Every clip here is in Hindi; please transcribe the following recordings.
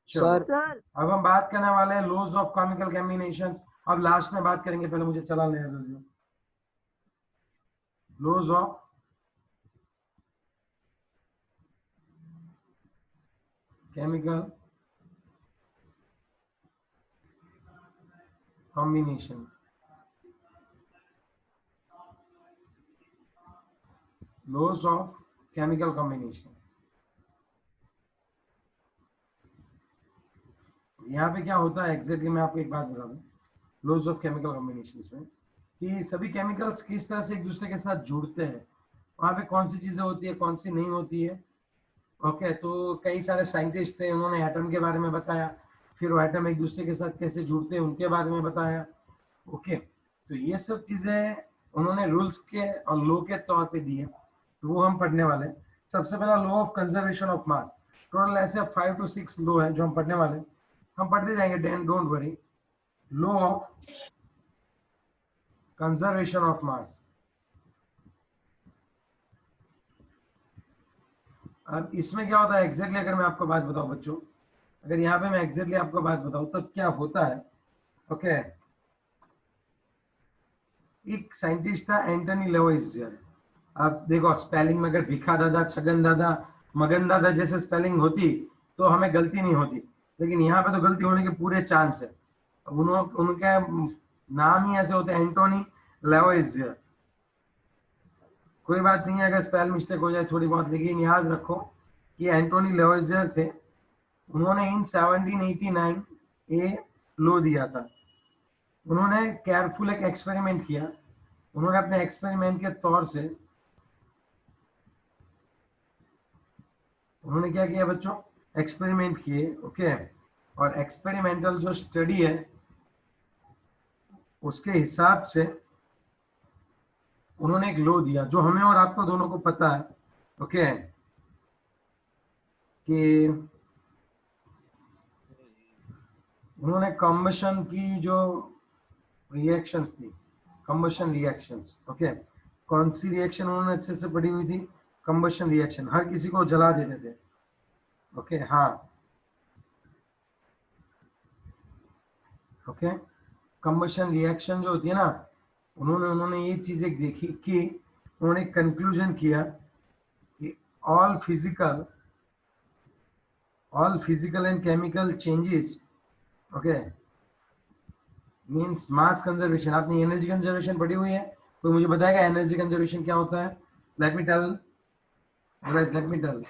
चलो सर अब हम बात करने वाले हैं लॉज ऑफ केमिकल कॉम्बिनेशंस। अब लास्ट में बात करेंगे, पहले मुझे चला लेने दो। Laws of chemical combination, laws of chemical combination. यहाँ पे क्या होता है एग्जैक्टली मैं आपको एक बात बता दूं, लॉज ऑफ केमिकल कॉम्बिनेशंस में कि सभी केमिकल्स किस तरह से एक दूसरे के साथ जुड़ते हैं, वहाँ पे कौन सी चीजें होती है कौन सी नहीं होती है। ओके, तो कई सारे साइंटिस्ट थे, उन्होंने एटम के बारे में बताया, फिर वो एटम एक दूसरे के साथ कैसे जुड़ते हैं उनके बारे में बताया। ओके, तो ये सब चीजें उन्होंने रूल्स के और लॉ के तौर पे दिए, तो वो हम पढ़ने वाले हैं। सबसे पहला law of conservation of mass. Total ऐसे 5 to 6 लॉ है जो हम पढ़ने वाले हैं, हम पढ़ते जाएंगे, don't worry. Law of conservation of mass. अब इसमें क्या होता है एग्जैक्टली, अगर मैं आपको बात बताऊं बच्चों, अगर यहाँ पे मैं एग्जैक्टली आपको बात बताऊं तब क्या होता है। ओके, एक साइंटिस्ट था एंटनी लेवोइजर। अब देखो स्पेलिंग में अगर भिखा दादा, छगन दादा, मगन दादा जैसे स्पेलिंग होती तो हमें गलती नहीं होती, लेकिन यहाँ पे तो गलती होने के पूरे चांस है। उनके नाम ही ऐसे होते हैं, एंटोनी लेवोइजर। कोई बात नहीं है अगर स्पेल मिस्टेक हो जाए थोड़ी बहुत, लेकिन याद रखो कि एंटोनी लेवोइजर थे। उन्होंने इन 1789 ए लो दिया था। उन्होंने केयरफुल एक एक्सपेरिमेंट किया। उन्होंने अपने एक्सपेरिमेंट के तौर से उन्होंने क्या किया बच्चों, एक्सपेरिमेंट किए। ओके, और एक्सपेरिमेंटल जो स्टडी है उसके हिसाब से उन्होंने एक लो दिया जो हमें और आपको दोनों को पता है। ओके, कि उन्होंने कम्बशन की जो रिएक्शंस थी, कम्बशन रिएक्शंस। ओके, कौन सी रिएक्शन उन्होंने अच्छे से पढ़ी हुई थी, कम्बशन रिएक्शन, हर किसी को जला देते थे। ओके, हाँ, ओके, कम्बशन रिएक्शन जो होती है ना, उन्होंने ये चीज एक देखी कि उन्होंने कंक्लूजन किया कि all physical and chemical changes, okay, means mass conservation. आपने एनर्जी कंजर्वेशन पढ़ी हुई है, तो मुझे बताएगा एनर्जी कंजर्वेशन क्या होता है। Let me tell guys, let me tell,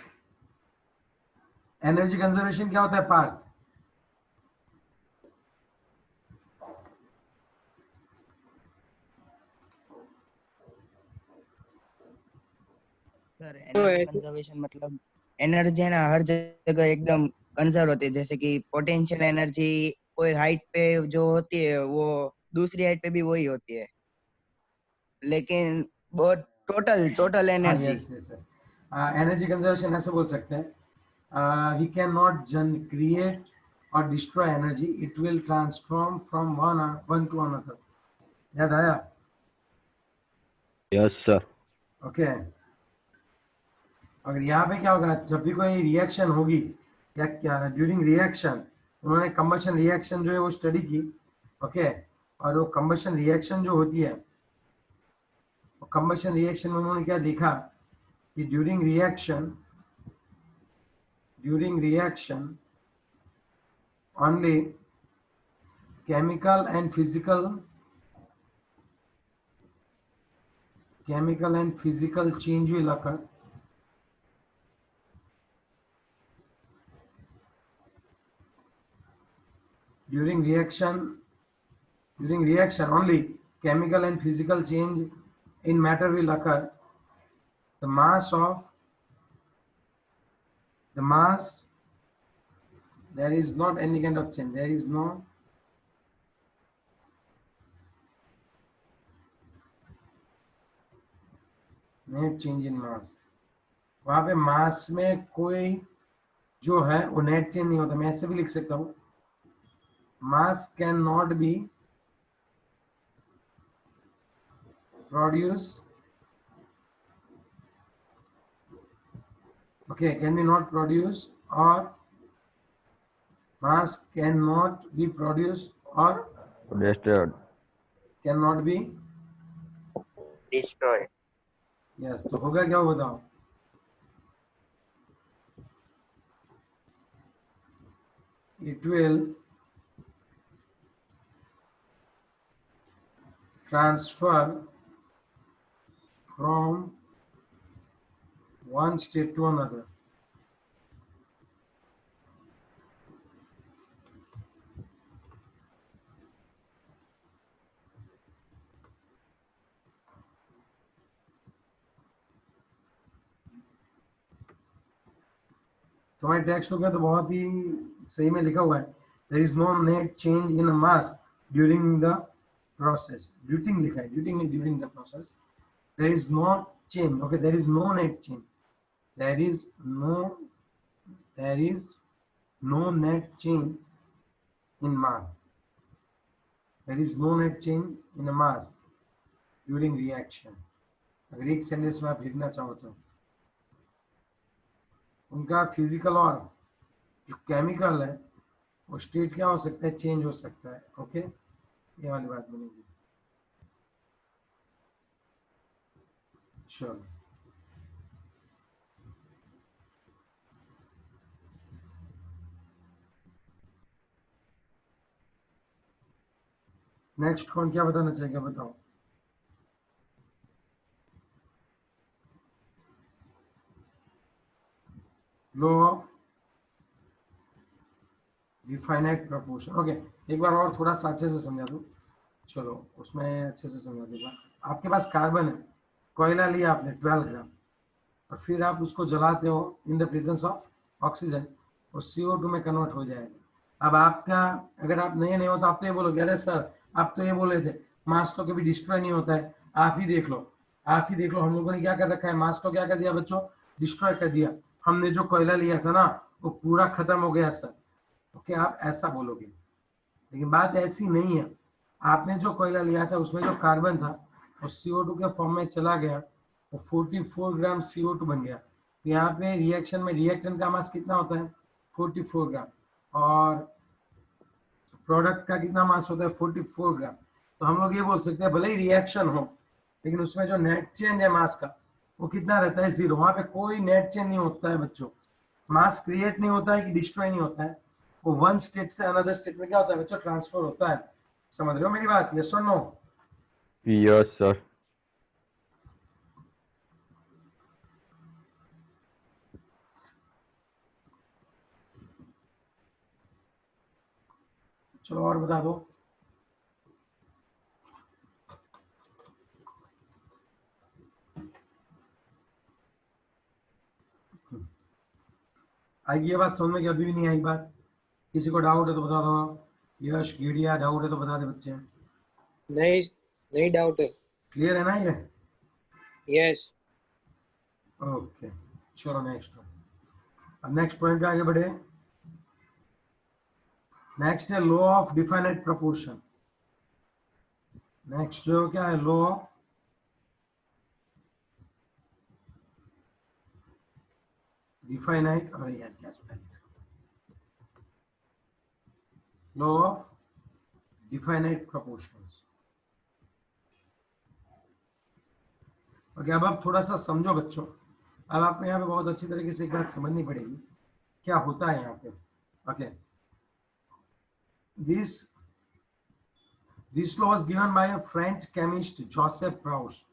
energy conservation क्या होता है पार्थ। सर एनर्जी कंजर्वेशन मतलब एनर्जी है ना हर जगह एकदम कंजर्व होती है, जैसे कि पोटेंशियल एनर्जी कोई हाइट पे जो होती है वो दूसरी हाइट पे भी वही होती है, लेकिन बहुत टोटल टोटल हाँ, energy. Yes yes yes, energy conservation ऐसे बोल सकते हैं, वी कैन नॉट क्रिएट और destroy energy, it will transform from one two another. याद आया? Yes sir. ओके, अगर यहाँ पे क्या होगा, जब भी कोई रिएक्शन होगी या क्या ड्यूरिंग रिएक्शन, उन्होंने कंबशन रिएक्शन जो है वो स्टडी की। ओके, और वो कंबशन रिएक्शन जो होती है, कंबशन रिएक्शन में उन्होंने क्या देखा कि during reaction only chemical and physical change will occur. During reaction only chemical and physical change in matter will occur. The mass, there is not any kind of change, there is no net change in mass. वहां पे मास में कोई जो है वो नेट चेंज नहीं होता। मैं ऐसे भी लिख सकता हूँ, मास can not be produce, okay, can be not produce or mass cannot be produced or destroyed. cannot be, destroyed. yes, तो होगा क्या वो बताओ? It will transfer from one state to another. तुम्हारे टेक्स्ट बुक में तो बहुत ही सही में लिखा हुआ है, there is no net change in mass during the process. Duting लिखा है, ड्यूटिंग नहीं, during the process. There is no change. Okay, there is no net change. There is no there is no net change in mass. There is no net change in mass during reaction. अगर एक सेंटेंस में आप लिखना चाहो तो उनका फिजिकल और जो केमिकल है वो स्टेट क्या हो सकता है, चेंज हो सकता है. ओके, ये वाली बात बनेगी. चलो, नेक्स्ट कौन क्या बताना चाहेगा, बताओ. Law of definite proportion. Okay, एक बार और थोड़ा सा अच्छे से समझा दूं. चलो, उसमें अच्छे से समझा दूंगा. आपके पास कार्बन है, कोयला लिया आपने 12 ग्राम, और फिर आप उसको जलाते हो in the presence of oxygen, और CO2 में कन्वर्ट हो जाएगा. अब आपका, अगर आप नए नहीं हो तो आप तो ये बोलोगे, अरे सर आप तो ये बोले थे मास तो कभी डिस्ट्रॉय नहीं होता है. आप ही देख लो, आप ही देख लो, हम लोगों ने क्या कर रखा है, मास को क्या कर दिया बच्चों, डिस्ट्रॉय कर दिया. हमने जो कोयला लिया था ना वो पूरा खत्म हो गया सर. ओके, आप ऐसा बोलोगे, लेकिन बात ऐसी नहीं है. आपने जो कोयला लिया था उसमें जो कार्बन था वो CO2 के फॉर्म में चला गया, वो 44 ग्राम CO2 बन गया. तो यहाँ पे रिएक्शन में रिएक्टेंट का मास कितना होता है, 44 ग्राम, और प्रोडक्ट का कितना मास होता है, 44 ग्राम. तो हम लोग ये बोल सकते हैं भले ही रिएक्शन हो, लेकिन उसमें जो नेट चेंज है मास का वो कितना रहता है, 0. वहां पे कोई नेट चेंज नहीं होता है बच्चों. मास क्रिएट नहीं होता है कि डिस्ट्रॉय नहीं होता है, वो वन स्टेट से अनदर स्टेट में क्या होता है बच्चों, ट्रांसफर होता है. समझ रहे हो मेरी बात, यस और नो? Yes, sir. चलो और बता दो. आएगी ये बात समझ में कि अभी भी नहीं आई बात? किसी को डाउट है तो बता दो. यश, गिरिया, डाउट है तो बता दे बच्चे. नहीं नहीं डाउट है. क्लियर है ना ये? यस. ओके, चलो नेक्स्ट. अब नेक्स्ट पॉइंट पे आगे बढ़े. नेक्स्ट है law of definite proportion. Next जो क्या है, लॉ ऑफ डिफाइनाइट, और यार क्या spell, law of definite proportions. Okay, अब आप थोड़ा सा समझो बच्चों. अब आपको यहाँ पे बहुत अच्छी तरीके से एक बात समझनी पड़ेगी क्या होता है यहाँ पे. Okay, this law was given by a French chemist Joseph Proust.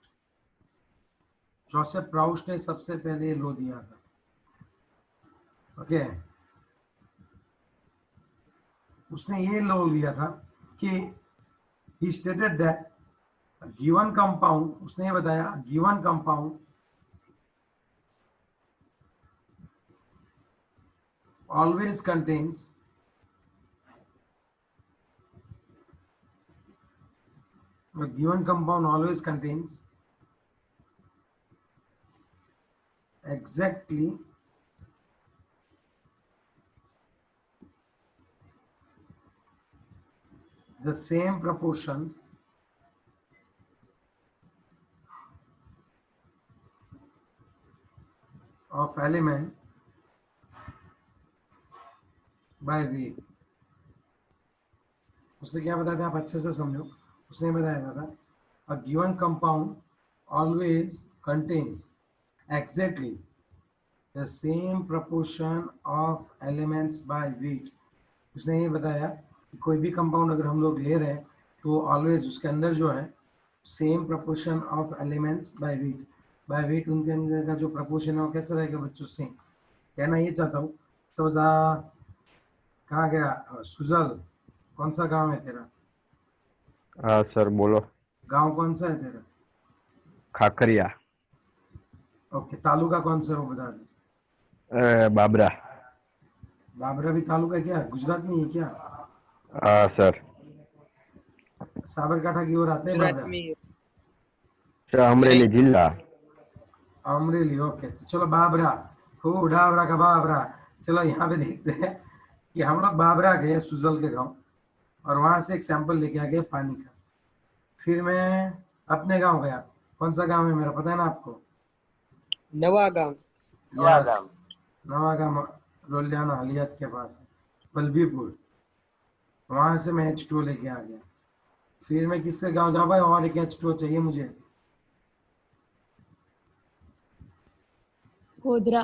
Joseph Proust ने सबसे पहले ये लॉ दिया था. ओके, उसने ये लॉ लिया था कि he stated that a given compound, उसने ये बताया given compound always contains a given compound always contains exactly the same proportions of element by weight. उसने क्या बताया था, आप अच्छे से समझो। उसने बताया था a given compound always contains exactly the same proportion of elements by weight। उसने ये बताया कि कोई भी कंपाउंड अगर हम लोग ले रहे हैं तो ऑलवेज उसके अंदर जो है same proportion of elements by weight। By weight उनके अंदर का जो proportion है वो कैसा रहेगा बच्चों, सेम। कहना ये चाहता हूँ। तो कहाँ गया सुजल, कौन सा गांव है तेरा? हाँ सर बोलो। गांव कौन सा है तेरा? खाकरिया। ओके, तालुका कौन सा है वो बता दे। बाबरा। बाबरा भी तालुका है क्या, गुजरात में है क्या? हाँ सर। साबरकांठा की ओर आता है गुजरात बाबरा? में सर अमरेली नहीं, जिला। अमरेली, ओके। तो चलो बाबरा, खूब ढाबरा का बाबरा। चलो यहाँ पे देखते हैं कि हम लोग बाबरा गए सुजल के गांव, और वहां से एक सैंपल लेके आ गए पानी का। फिर मैं अपने गांव गया। कौन सा गांव है मेरा, पता है ना आपको? नवा गांव। यस, नवा गांव, लोलियाना हलियात के पास है, बल्बीपुर। वहां से मैं H2O लेके आ गया। फिर मैं किससे गांव जा पाया, और एक H2O चाहिए मुझे। गोधरा।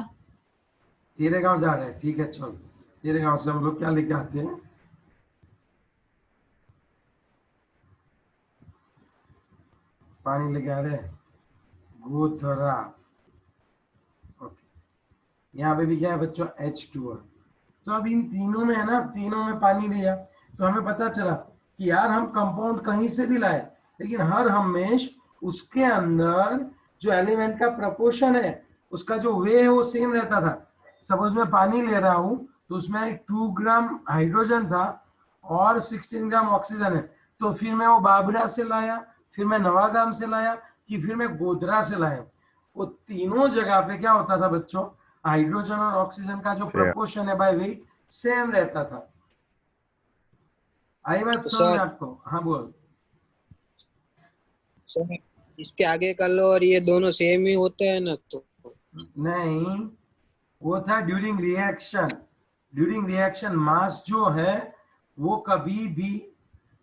तेरे गांव जा रहे हैं, ठीक है चल। तेरे गांव से हम लोग क्या लेके आते हैं, पानी लेके आ रहे हैं, गोधरा। ओके, यहाँ पे भी क्या है बच्चों, H2O। तो अब इन तीनों में है ना, तीनों में पानी लिया, तो हमें पता चला कि यार हम कंपाउंड कहीं से भी लाए, लेकिन हर हमेश उसके अंदर जो एलिमेंट का प्रपोर्शन है, उसका जो वे है वो सेम रहता था। सपोज मैं पानी ले रहा हूं तो उसमें 2 ग्राम हाइड्रोजन था और 16 ग्राम ऑक्सीजन है। तो फिर मैं वो बाबरा से लाया, फिर मैं नवागाम से लाया, कि फिर मैं गोधरा से लाया, वो तीनों जगह पे क्या होता था बच्चों, हाइड्रोजन और ऑक्सीजन का जो सर प्रपोर्शन है बाय वेट सेम रहता था। आई बात तो समझ में सर आपको? हाँ बोल। सर इसके आगे का लो और ये दोनों सेम ही होते हैं ना, तो नहीं, वो था ड्यूरिंग रिएक्शन। ड्यूरिंग रिएक्शन मास जो है वो कभी भी,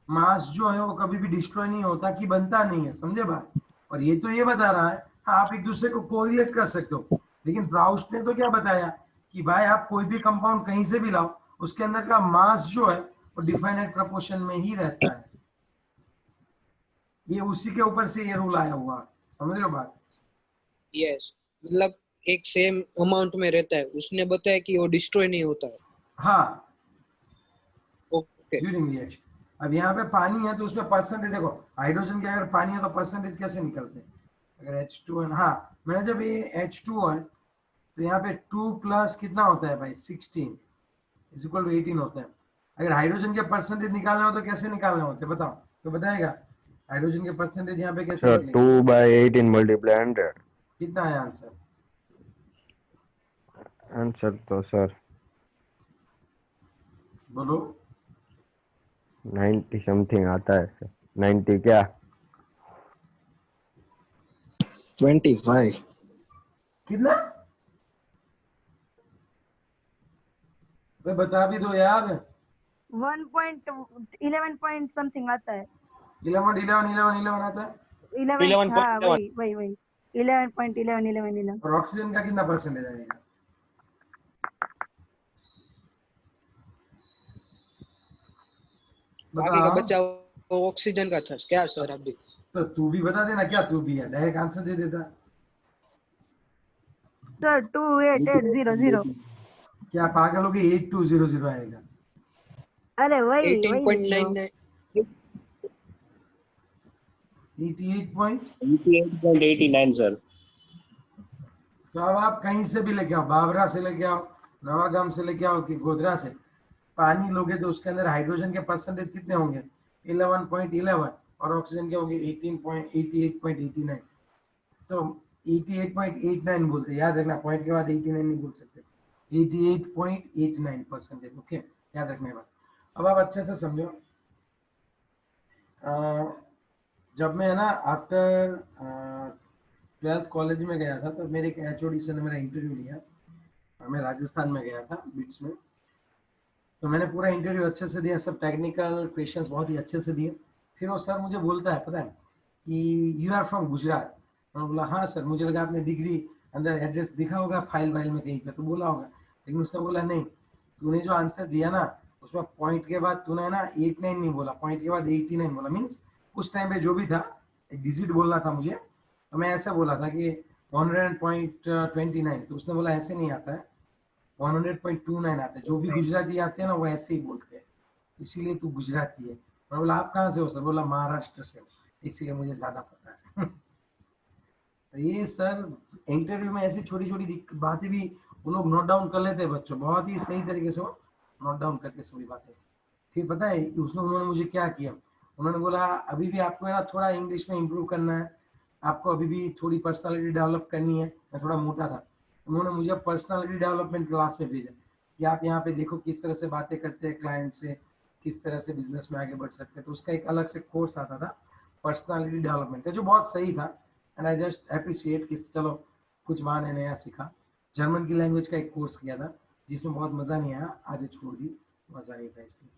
मास जो है वो कभी भी डिस्ट्रॉय नहीं होता, कि बनता नहीं है, समझे बात? और ये तो ये बता रहा है, हाँ आप एक दूसरे को कोरिलेट कर सकते हो, लेकिन प्राउस्ट ने तो क्या बताया कि भाई आप कोई भी कंपाउंड कहीं से भी लाओ, उसके अंदर का मास जो है वो डिफाइनाइट प्रपोर्शन में ही रहता है। ये उसी के ऊपर से ये रूल आया हुआ, समझ रहे हो बात? यस, मतलब एक सेम अमाउंट में रहता है। उसने बताया कि वो डिस्ट्रॉय नहीं होता है। हाँ, ओके। During reaction. अब यहाँ पे पानी है तो उसमें परसेंटेज देखो, हाइड्रोजन के अगर पानी है तो परसेंटेज कैसे निकलते हैं, अगर H2 है, हाँ मैंने जब ये H2 है तो यहाँ पे 2 प्लस कितना होता है भाई, 16 इज इक्वल टू 18 होता है। अगर हाइड्रोजन के परसेंटेज निकालने हो तो कैसे निकालने होते हैं बताओ, तो बताएगा हाइड्रोजन के परसेंटेज यहाँ पे कैसे सर निकलेंगे? 2/18 मल्टीप्लाई 100। कितना है आंसर? आंसर तो सर बोलो। 90 समथिंग आता है सर। 90 क्या? 25। कितना भाई, बता भी दो यार। 1.11 पॉइंट समथिंग आता है। 11 11 11 11 आता है। 11, हाँ वही वही वही 11.11 और ऑक्सीजन का कितना परसेंटेज आएगा? बाकी का बताओ। बचा वो ऑक्सीजन का था क्या सर अभी? तो तू भी बता देना, क्या तू भी है, डायरेक्ट आंसर दे देता। सर 28800। क्या पागल हो गई, 8200 आएगा। अरे वही वही तो। 18.99। 88 88.89 सर। तो अब आप कहीं से भी लेके आओ, बाबरा से लेके आओ, नवागाम से लेके आओ, कि गोधरा से पानी लोगे तो उसके अंदर हाइड्रोजन के परसेंटेज कितने होंगे, 11.11, और ऑक्सीजन के होंगे 88.89। तो 88.89 बोलते हैं, याद रखना, पॉइंट के बाद 89 नहीं बोल सकते, 88.89%। ओके, याद रखने बात। अब आप अच्छे से समझो। जब मैं ना आफ्टर 12th कॉलेज में गया था तो मेरे एक HOD से ने मेरा इंटरव्यू लिया, मैं राजस्थान में गया था बिट्स में। तो मैंने पूरा इंटरव्यू अच्छे से दिया, सब टेक्निकल क्वेश्चंस बहुत ही अच्छे से दिए। फिर वो सर मुझे बोलता है, पता है कि यू आर फ्रॉम गुजरात। मैंने बोला हाँ सर, मुझे लगा आपने डिग्री अंदर एड्रेस दिखा होगा फाइल वाइल में कहीं पे, तो बोला होगा। लेकिन उसने बोला नहीं, तूने जो आंसर दिया ना उसमें पॉइंट के बाद तूने ना 89 नहीं बोला, पॉइंट के बाद 89 बोला। मीन्स उस टाइम पे जो भी था एक डिजिट बोलना था मुझे, तो मैं ऐसा बोला था कि 100.29। तो उसने बोला ऐसे नहीं आता है, 100.29 आता है। जो भी गुजराती आते हैं ना वो ऐसे ही बोलते हैं, इसीलिए तू गुजराती है। मैं बोला आप कहाँ से हो सर? बोला महाराष्ट्र से, इसीलिए मुझे ज्यादा पता है। तो ये सर इंटरव्यू में ऐसी छोटी छोटी बातें भी वो लोग नोट डाउन कर लेते हैं बच्चों, बहुत ही सही तरीके से वो नोट डाउन करके सभी बातें। फिर पता है उन्होंने मुझे क्या किया, उन्होंने बोला अभी भी आपको है ना थोड़ा इंग्लिश में इम्प्रूव करना है, आपको अभी भी थोड़ी पर्सनालिटी डेवलप करनी है। मैं थोड़ा मोटा था, उन्होंने मुझे पर्सनालिटी डेवलपमेंट क्लास में भेजा कि आप यहाँ पे देखो किस तरह से बातें करते हैं क्लाइंट से, किस तरह से बिजनेस में आगे बढ़ सकते हैं। तो उसका एक अलग से कोर्स आता था पर्सनालिटी डेवलपमेंट का, जो बहुत सही था। एंड आई जस्ट अप्रिशिएट कि चलो कुछ मैंने नया सीखा। जर्मन की लैंग्वेज का एक कोर्स किया था जिसमें बहुत मज़ा नहीं आया, आगे छोड़ दी, मज़ा नहीं था इसलिए।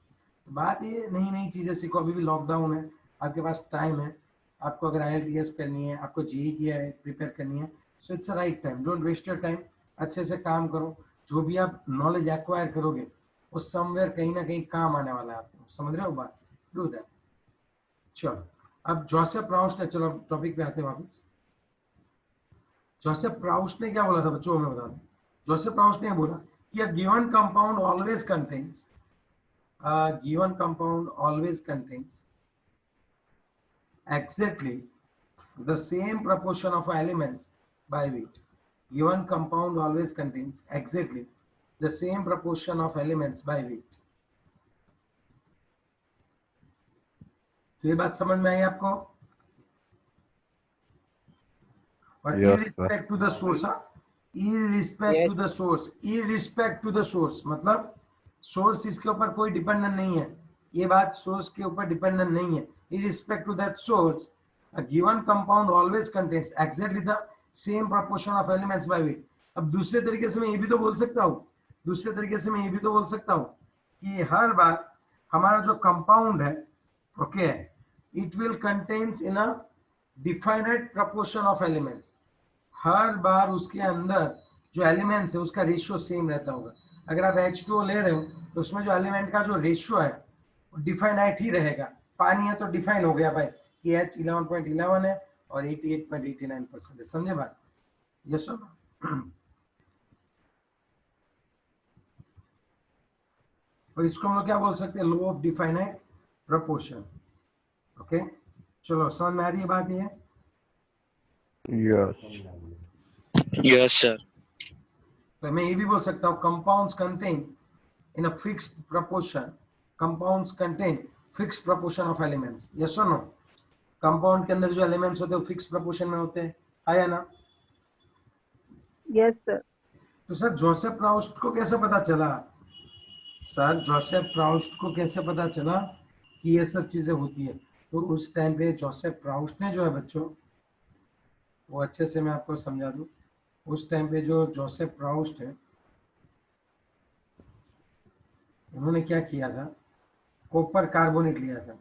तो बात ये नई नई चीज़ें सीखो, अभी भी लॉकडाउन है, आपके पास टाइम है। आपको अगर IELTS करनी है, आपको JEE की प्रिपेयर करनी है, so it's a right time. Don't waste your time, अच्छे से काम करो। जो भी आप नॉलेज एक्वायर करोगे वो समवेयर कहीं ना कहीं काम आने वाला है आपको, समझ रहे हो बात? Do that. चलो अब जोसेफ प्राउस्ट ने, चलो टॉपिक पे आते हैं वापस। जोसेफ प्राउस्ट ने क्या बोला था बच्चों, मैं बता दूं। जोसेफ प्राउस्ट ने बोला कि a given compound always contains exactly the same proportion of elements by weight. Given compound always contains exactly the same proportion of elements by weight. तो ये बात समझ में आई आपको? और Yes, irrespect to the source, irrespect Yes. to the source, irrespect to the source मतलब सोर्स इसके ऊपर कोई डिपेंडेंट नहीं है, ये बात सोर्स के ऊपर डिपेंडेंट नहीं है। irrespect to that source, a given compound always contains exactly the same proportion of elements by weight. अब दूसरे तरीके से मैं ये भी तो बोल सकता हूँ, कि हर बार हमारा जो कंपाउंड है, okay, it will contains in a definite proportion of elements. हर बार उसके अंदर जो एलिमेंट्स है उसका रेशियो सेम रहता होगा। अगर आप H2O ले रहे हो तो उसमें जो एलिमेंट का जो रेशियो है वो डिफाइनाइट ही रहेगा। पानी है तो डिफाइन हो गया भाई कि H 11.11 है और 88.89% है, समझे बात? Yes sir. तो इसको हम लोग क्या बोल सकते हैं? Law of definite proportion. Okay, चलो समझ में आ रही है बात? ये Yes, sir. तो मैं ये भी बोल सकता हूँ compounds contain in a fixed proportion, compounds contain fixed proportion of elements. Yes और नो? कंपाउंड के अंदर जो एलिमेंट्स होते हैं वो फिक्स प्रोपोर्शन में होते हैं, आया ना? Yes sir. तो सर जोसेफ प्राउस्ट को कैसे पता चला? सर जोसेफ प्राउस्ट को कैसे पता चला कि ये सब चीजें होती है? तो उस टाइम पे जोसेफ प्राउस्ट ने जो है बच्चों, वो अच्छे से मैं आपको समझा दूं। उस टाइम पे जो जोसेफ प्राउस्ट है उन्होंने क्या किया था, कॉपर कार्बोनेट लिया था,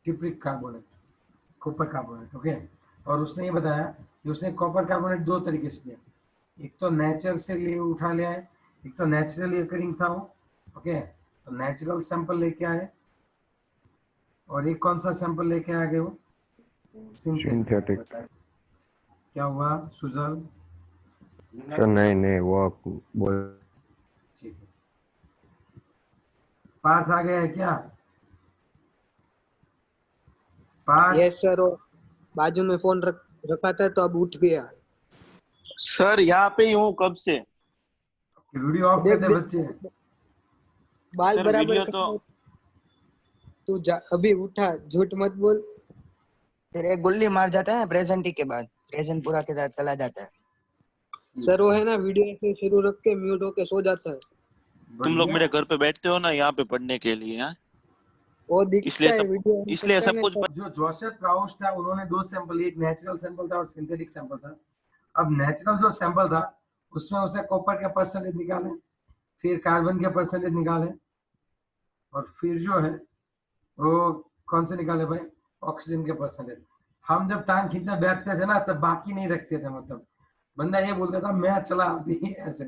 टिप्रिक कार्बोनेट, कॉपर कार्बोनेट, ओके। और उसने ये बताया कि उसने कॉपर कार्बोनेट दो तरीके से लिया, एक तो नेचर से लिए उठा लिया है, एक तो नेचुरली अकरिंग था वो, ओके। तो नेचुरल सैंपल लेके आए और एक कौन सा सैंपल लेके आ गए वो? सिंथेटिक। क्या हुआ सुजल? सर नहीं वो आप बोल। ठीक है, पार्थ आ गया है क्या? पार्थ? यस सर, वो बाजू में फोन रखा था तो अब उठ गया। सर यहाँ पे ही हूँ कब से। वीडियो ऑफ देख करते बच्चे। बाल सर बराबर वीडियो करना। तो तू अभी उठा, झूठ मत बोल। फिर एक गुल्ली मार जाता है प्रेजेंटी के बाद, प्रेजेंट पूरा के साथ चला जाता है। सर वो है ना वीडियो ऐसे शुरू रख के म्यूट होके सो जाता है। तुम लोग मेरे घर पे बैठते हो ना यहाँ पे पढ़ने के लिए, हाँ? वो दिखता इसलिए है सब वीडियो, इसलिए सब कुछ जो जोसेफ प्राउस्ट था उन्होंने दो सैंपल, एक नेचुरल सैंपल था और सिंथेटिक सैंपल था। अब नेचुरल जो सैंपल था उसमें उसने कॉपर के परसेंटेज निकाले फिर कार्बन के परसेंटेज निकाले, और फिर जो है वो कौन से निकाले भाई, ऑक्सीजन के परसेंटेज। हम जब टांग खींचने बैठते थे ना तब बाकी नहीं रखते थे, मतलब बंदा ये बोलता था मैं चला अभी ऐसे।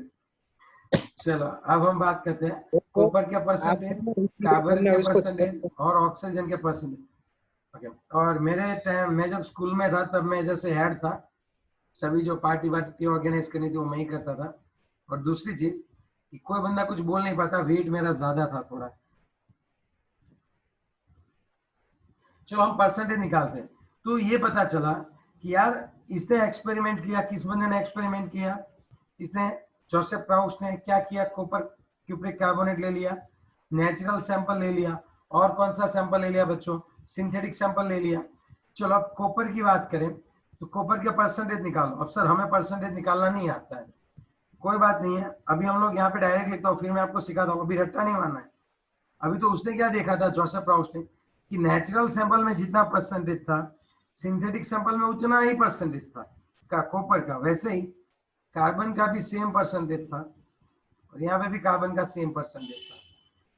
चलो अब हम बात करते हैं कॉपर के परसेंटेज, कार्बन के परसेंटेज और ऑक्सीजन के परसेंटेज। ओके, और मेरे टाइम मैं जब स्कूल में था तब मैं जैसे हेड था, सभी जो पार्टी वार्टी ऑर्गेनाइज करनी थी वो मैं ही करता था। और दूसरी चीज कि कोई बंदा कुछ बोल नहीं पाता, वेट मेरा ज्यादा था थोड़ा। चलो हम परसेंटेज निकालते हैं। तो ये पता चला कि यार इसने एक्सपेरिमेंट किया, किस बंदे ने एक्सपेरिमेंट किया, इसने जोसेफ प्राउस ने क्या किया, कॉपर क्यूप्रिक कार्बोनेट ले लिया, नेचुरल सैंपल ले लिया, और कौन सा सैंपल ले लिया बच्चों, सिंथेटिक सैंपल ले लिया। चलो अब कॉपर की बात करें तो कॉपर के परसेंटेज निकालो। अब सर हमें परसेंटेज निकालना नहीं आता है, कोई बात नहीं है, अभी हम लोग यहाँ पे डायरेक्ट लिखता हूँ, फिर मैं आपको सिखाता हूँ, अभी रट्टा नहीं मारना है। अभी तो उसने क्या देखा था जोसेफ प्राउस ने कि नेचुरल सैंपल में जितना परसेंटेज था सिंथेटिक सैंपल में उतना ही परसेंटेज था का कॉपर का, वैसे ही कार्बन का भी सेम परसेंटेज था, और यहाँ पे भी कार्बन का सेम परसेंटेज था,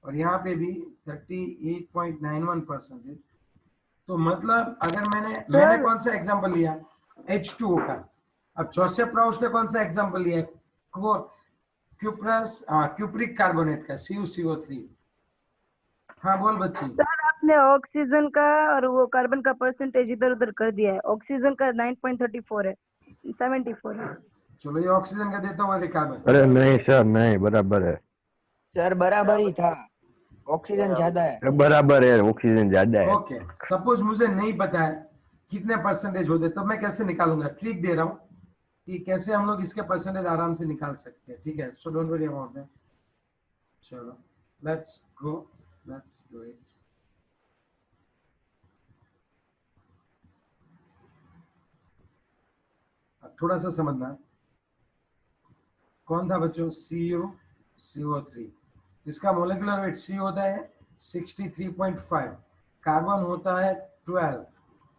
और यहाँ पे भी 38.91%। तो मतलब अगर मैंने कौन सा एग्जांपल लिया, H2O का। अब जोसेफ प्राउस ने कौन सा एग्जांपल लिया, क्यूप्रिक कार्बोनेट का, CuCO3। हाँ बोल बच्ची। सर आपने ऑक्सीजन का और वो कार्बन का परसेंटेज इधर उधर कर दिया है, ऑक्सीजन का 9.34 है, 74 है। चलो ये ऑक्सीजन का देता हूँ, कार्बन। अरे नहीं सर, नहीं बराबर है सर बराबर ही था, ऑक्सीजन ज्यादा है। बराबर है, ऑक्सीजन ज्यादा है। ओके, सपोज मुझे नहीं पता है कितने परसेंटेज होते, तब मैं कैसे निकालूंगा, ट्रिक दे रहा हूँ कि कैसे हम लोग इसके परसेंटेज आराम से निकाल सकते हैं, ठीक है। So don't worry about that. चलो let's go, let's do it. थोड़ा सा समझना, कौन था बच्चों, CuCO3। इसका मोलिकुलर वेट C होता है 63.5, कार्बन होता है 12,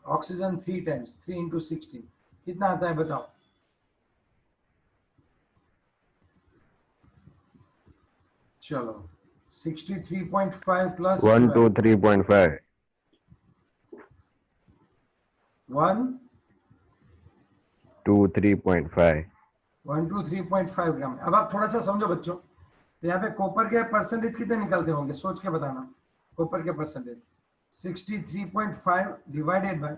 ऑक्सीजन 3 टाइम्स, 3 इंटू 16 कितना आता है बताओ। चलो 63.5 प्लस 123.5 123.5 123.5 ग्राम। अब आप थोड़ा सा समझो बच्चों, तो यहाँ पे कॉपर के परसेंटेज कितने निकलते होंगे, सोच के बताना। कॉपर के परसेंटेज 63.5 डिवाइडेड बाय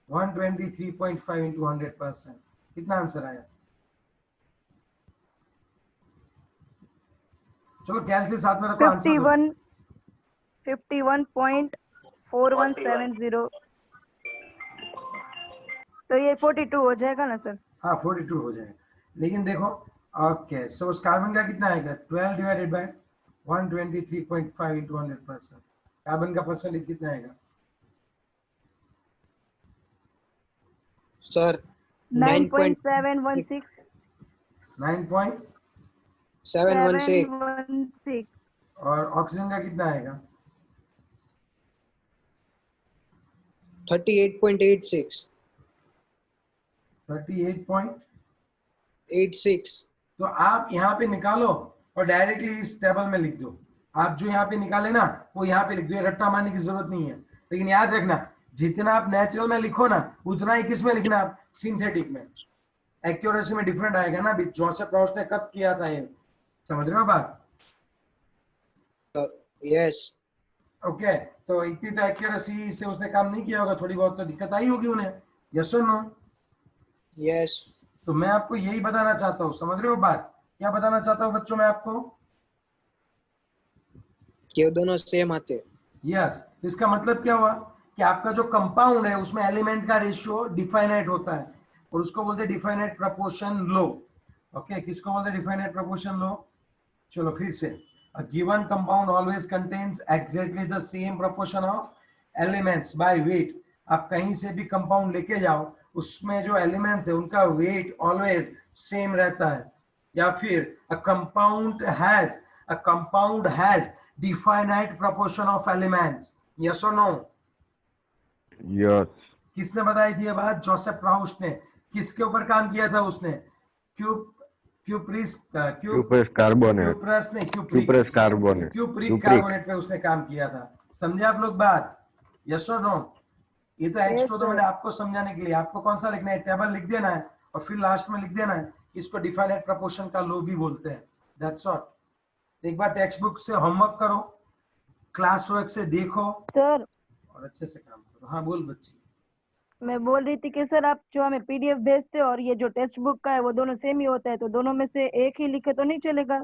123.5 इंटू 100%, कितना आंसर आया। चलो कैल से साथ में रखो आंसर दो। 51.4170। तो ये 42 हो जाएगा ना सर। हाँ 42 हो जाएगा, लेकिन देखो ओके, सो उस कार्बन का कितना आएगा, 12 डिवाइडेड बाय 123.5 इंटू 100%, कार्बन का परसेंटेज कितना आएगा सर 9.716। 9.716। और ऑक्सीजन का कितना आएगा 38.86। 38.86। तो आप यहाँ पे निकालो और डायरेक्टली इस टेबल में लिख दो। आप जो यहाँ पे निकाले ना वो यहाँ पे लिख दो, ये रट्टा मारने की जरूरत नहीं है। लेकिन याद रखना जितना आप नेचुरल में लिखो ना उतना ही किस में लिखना, आप सिंथेटिक में। एक्यूरेसी में डिफरेंट आएगा ना। अभी जोसेफ प्राउस ने कब किया था ये, समझ रहे हो बात। यस ओके, तो इतनी तो एक्यूरेसी से उसने काम नहीं किया होगा, थोड़ी बहुत तो दिक्कत आई होगी उन्हें, यस और नो। यस तो मैं आपको यही बताना चाहता हूँ, समझ रहे हो बात। क्या बताना चाहता हूँ बच्चों मैं आपको, कि दोनों सेम आते हैं। यस। इसका मतलब क्या हुआ कि आपका जो कंपाउंड है उसमें एलिमेंट का रेशियो डिफाइनाइट होता है और उसको बोलते हैं डिफाइनाइट प्रपोर्शन लो। ओके, किसको बोलते हैं डिफाइनाइट प्रपोर्शन लो। चलो फिर से, a given compound always contains exactly the same proportion of elements by weight। आप कहीं से भी कंपाउंड लेके जाओ उसमें जो एलिमेंट्स है उनका वेट ऑलवेज सेम रहता है। या फिर a compound has definite proportion of elements, yes or no। Yes. किसने बताई थी ये बात, जोसेफ प्राउस ने। किसके ऊपर काम किया था उसने, क्यूप्रिस क्यूप्रस कार्बोनेट क्यूप्रस नहीं cuprous carbonate cupric cupric carbonate पे उसने काम किया था। समझे आप लोग बात? यस और नो? ये तो H2 तो sir. मैंने आपको समझाने के लिए, आपको कौन सा लिखना है, टेबल लिख देना है और फिर लास्ट में लिख देना है इसको डिफाइनाइट प्रपोर्शन का लो भी बोलते हैं। That's all. एक बार टेक्स्ट बुक से होमवर्क करो, क्लास वर्क से देखो सर और अच्छे से काम करो। हाँ बोल बच्ची। मैं बोल रही थी कि सर आप जो हमें पीडीएफ भेजते हो और ये जो टेक्स्ट बुक का है वो दोनों सेम ही होता है, तो दोनों में से एक ही लिखे तो नहीं चलेगा?